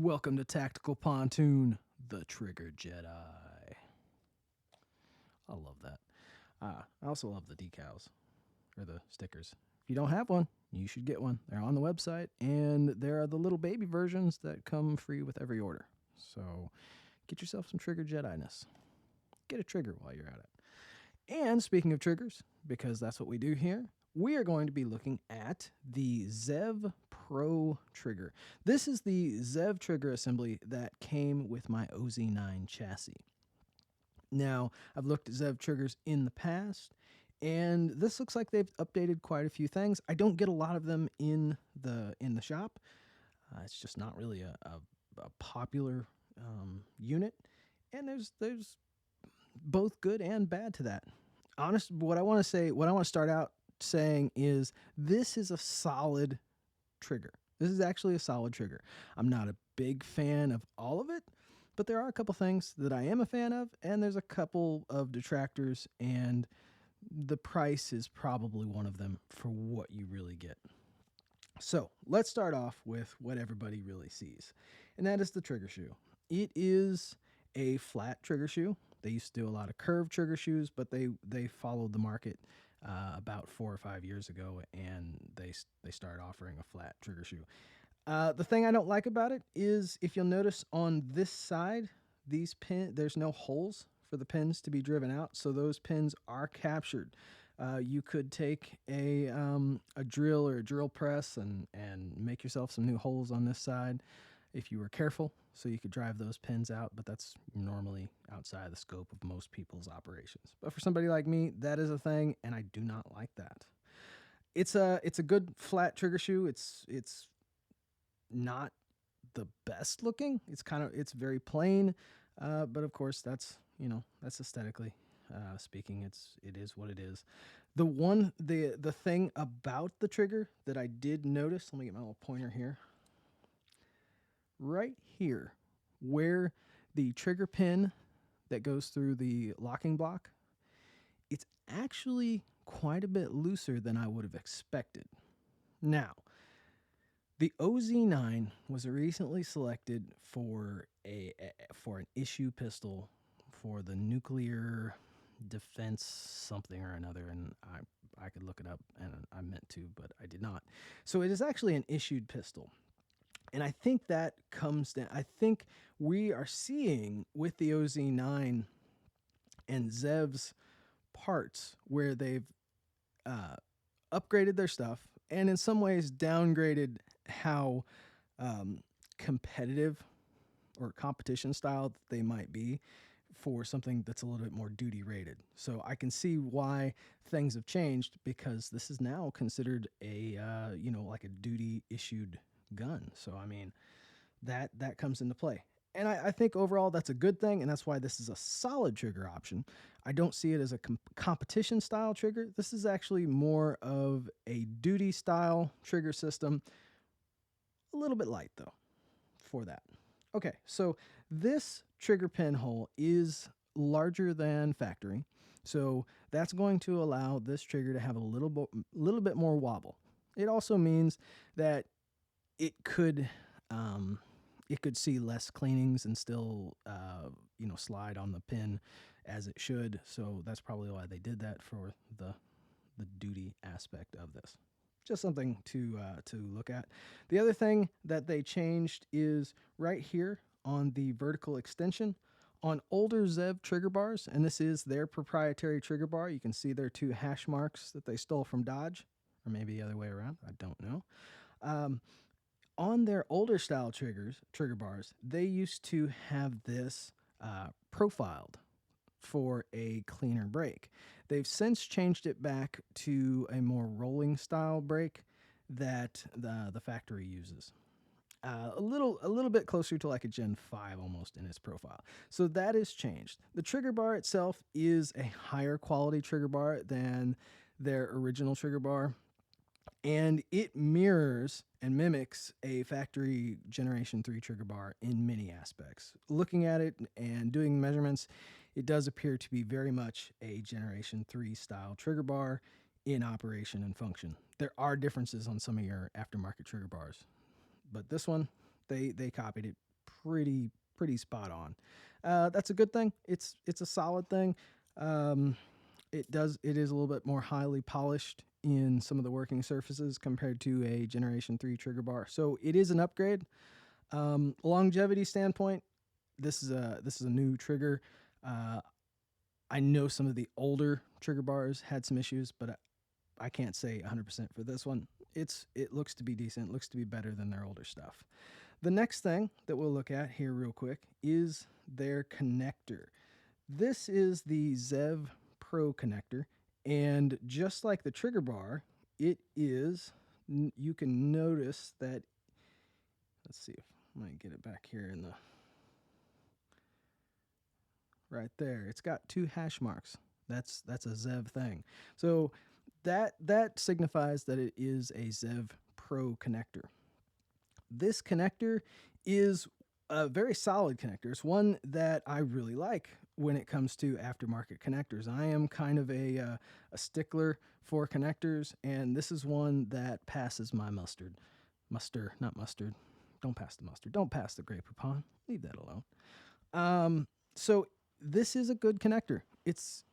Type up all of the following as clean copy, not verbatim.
Welcome to Tactical Pontoon, the Trigger Jedi. I love that. I also love the decals, or the stickers. If you don't have one, you should get one. They're on the website, and there are the little baby versions that come free with every order. So get yourself some Trigger Jedi-ness. Get a trigger while you're at it. And speaking of triggers, because that's what we do here, we are going to be looking at the Zev Pro trigger. This is the Zev trigger assembly that came with my OZ9 chassis. Now, I've looked at Zev triggers in the past, and this looks like they've updated quite a few things. I don't get a lot of them in the shop. It's just not really a popular unit, and there's both good and bad to that. What I want to start out saying is this is a solid trigger. This is actually a solid trigger. I'm not a big fan of all of it, but there are a couple things that I am a fan of, and there's a couple of detractors, and the price is probably one of them for what you really get. So let's start off with what everybody really sees, and that is the trigger shoe. It is a flat trigger shoe. They used to do a lot of curved trigger shoes, but they followed the market about 4 or 5 years ago, and they started offering a flat trigger shoe. The thing I don't like about it is, if you'll notice on this side, there's no holes for the pins to be driven out, so those pins are captured. You could take a drill or a drill press and make yourself some new holes on this side if you were careful, so you could drive those pins out, but that's normally outside the scope of most people's operations. But for somebody like me, that is a thing, and I do not like that. It's a good flat trigger shoe. It's not the best looking. It's very plain, but of course that's aesthetically speaking, it is what it is. The thing about the trigger that I did notice, let me get my little pointer here. Right here, where the trigger pin that goes through the locking block, it's actually quite a bit looser than I would have expected. Now, the OZ9 was recently selected for an issue pistol for the nuclear defense something or another, and I could look it up, and I meant to, but I did not. So it is actually an issued pistol. And I think that comes down, I think we are seeing with the OZ9 and Zev's parts where they've upgraded their stuff and in some ways downgraded how competitive or competition style they might be for something that's a little bit more duty rated. So I can see why things have changed, because this is now considered a like a duty issued gun. So I mean, that comes into play, and I think overall that's a good thing, and that's why this is a solid trigger option. I don't see it as a competition style trigger. This is actually more of a duty style trigger system. A little bit light though for that. Okay, so this trigger pin hole is larger than factory, so that's going to allow this trigger to have a little bit more wobble. It also means that it could see less cleanings and still slide on the pin as it should. So that's probably why they did that, for the duty aspect of this. Just something to look at. The other thing that they changed is right here on the vertical extension. On older Zev trigger bars, and this is their proprietary trigger bar, you can see their 2 hash marks that they stole from Dodge, or maybe the other way around, I don't know. On their older style trigger bars, they used to have this profiled for a cleaner break. They've since changed it back to a more rolling style break that the factory uses. A little bit closer to like a Gen 5 almost in its profile. So that is changed. The trigger bar itself is a higher quality trigger bar than their original trigger bar, and it mirrors and mimics a factory Generation 3 trigger bar in many aspects. Looking at it and doing measurements, it does appear to be very much a Generation 3 style trigger bar in operation and function. There are differences on some of your aftermarket trigger bars, but this one, they copied it pretty spot on. That's a good thing. It's a solid thing. It is a little bit more highly polished in some of the working surfaces compared to a Generation 3 trigger bar. So it is an upgrade. Longevity standpoint, this is a new trigger. I know some of the older trigger bars had some issues, but I can't say 100% for this one. It looks to be decent. It looks to be better than their older stuff. The next thing that we'll look at here real quick is their connector. This is the Zev Pro connector, and just like the trigger bar, it is, you can notice that, let's see if I might get it back here in the, right there. It's got 2 hash marks. That's a Zev thing. So that signifies that it is a Zev Pro connector. This connector is a very solid connector. It's one that I really like when it comes to aftermarket connectors. I am kind of a stickler for connectors, and this is one that passes my mustard. Not mustard. Don't pass the mustard. Don't pass the Grey Poupon. Leave that alone. So this is a good connector. It's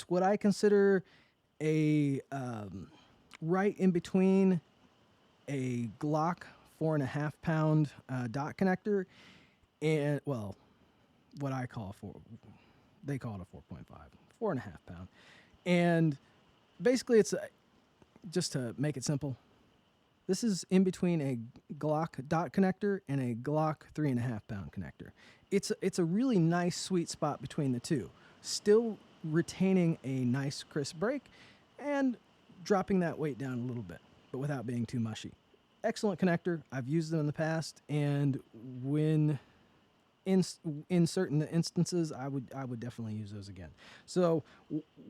what I consider a right in between a Glock 4.5 pound dot connector and, well, what I call they call it a 4.5, 4.5 pound. And basically it's just to make it simple, this is in between a Glock dot connector and a Glock 3.5 pound connector. It's a really nice sweet spot between the two, still retaining a nice crisp break and dropping that weight down a little bit, but without being too mushy. Excellent connector. I've used them in the past, and when in certain instances, I would definitely use those again. So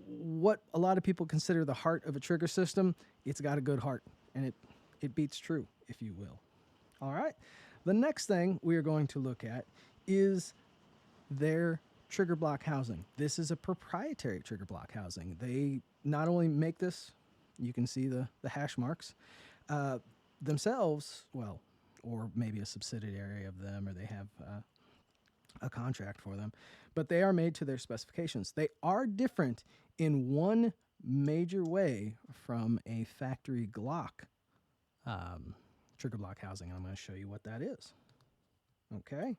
what a lot of people consider the heart of a trigger system, it's got a good heart, and it beats true, if you will. All right. The next thing we are going to look at is their trigger block housing. This is a proprietary trigger block housing. They not only make this, you can see the hash marks themselves, well, or maybe a subsidiary of them, or they have a contract for them, but they are made to their specifications. They are different in one major way from a factory Glock trigger block housing. I'm going to show you what that is. Okay.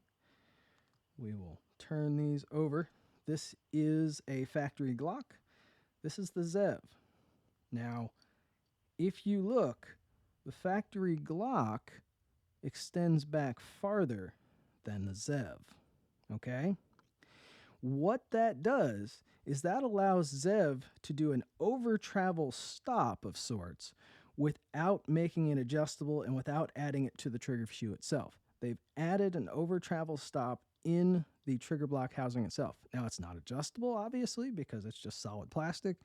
We will turn these over. This is a factory Glock. This is the Zev. Now, if you look, the factory Glock extends back farther than the Zev. Okay? What that does is that allows Zev to do an over travel stop of sorts without making it adjustable and without adding it to the trigger shoe itself. They've added an over travel stop in the trigger block housing itself. Now, it's not adjustable, obviously, because it's just solid plastic.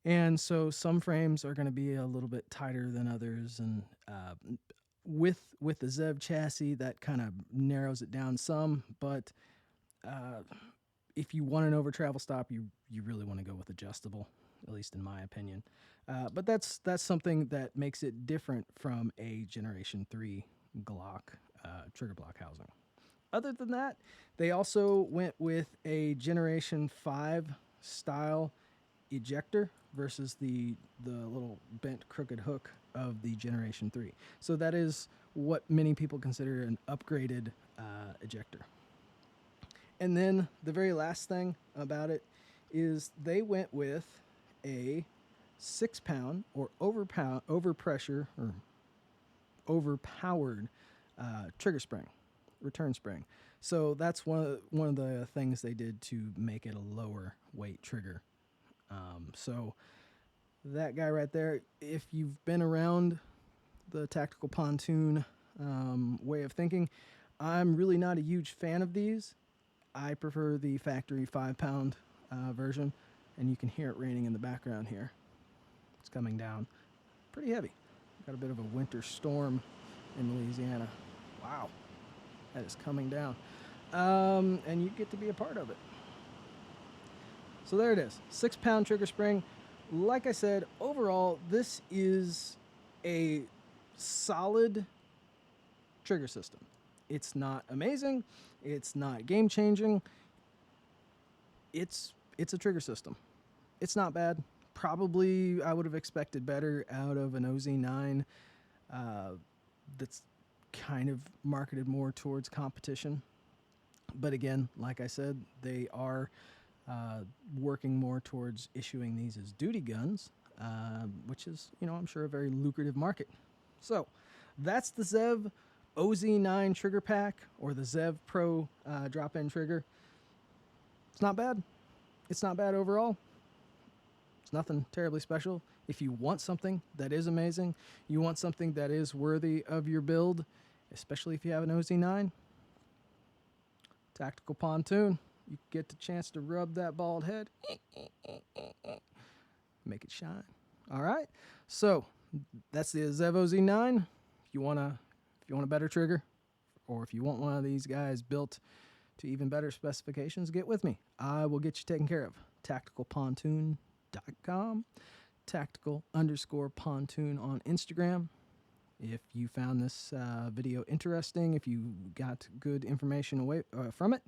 And so some frames are going to be a little bit tighter than others. And with the Zev chassis, that kind of narrows it down some. But if you want an over travel stop, you really want to go with adjustable, at least in my opinion. But that's something that makes it different from a Generation 3 Glock trigger block housing. Other than that, they also went with a Generation 5 style ejector versus the little bent crooked hook of the Generation 3. So that is what many people consider an upgraded ejector. And then the very last thing about it is they went with a 6-pound or overpressure or overpowered trigger spring, return spring. So that's one of the things they did to make it a lower weight trigger. So that guy right there, if you've been around the Tactical Pontoon way of thinking, I'm really not a huge fan of these. I prefer the factory 5-pound version, and you can hear it raining in the background here. It's coming down pretty heavy. Got a bit of a winter storm in Louisiana. Wow, that is coming down. And you get to be a part of it. So there it is, 6-pound trigger spring. Like I said, overall, this is a solid trigger system. It's not amazing. It's not game changing. It's a trigger system. It's not bad. Probably I would have expected better out of an OZ9 that's kind of marketed more towards competition. But again, like I said, they are working more towards issuing these as duty guns, which is, I'm sure a very lucrative market. So that's the Zev OZ9 trigger pack, or the Zev Pro drop-in trigger. It's not bad. It's not bad overall. It's nothing terribly special. If you want something that is amazing, you want something that is worthy of your build, especially if you have an OZ9, Tactical Pontoon. You get the chance to rub that bald head, make it shine. All right. So that's the Zev OZ9. If you want a better trigger, or if you want one of these guys built to even better specifications, get with me. I will get you taken care of. TacticalPontoon.com, tactical_pontoon on Instagram. If you found this video interesting, if you got good information away from it,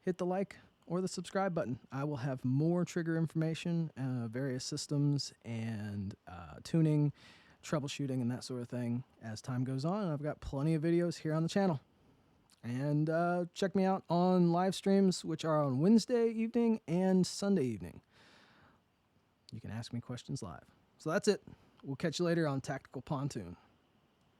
hit the like or the subscribe button. I will have more trigger information, various systems, and tuning, troubleshooting, and that sort of thing as time goes on. And I've got plenty of videos here on the channel. And check me out on live streams, which are on Wednesday evening and Sunday evening. You can ask me questions live. So that's it. We'll catch you later on Tactical Pontoon.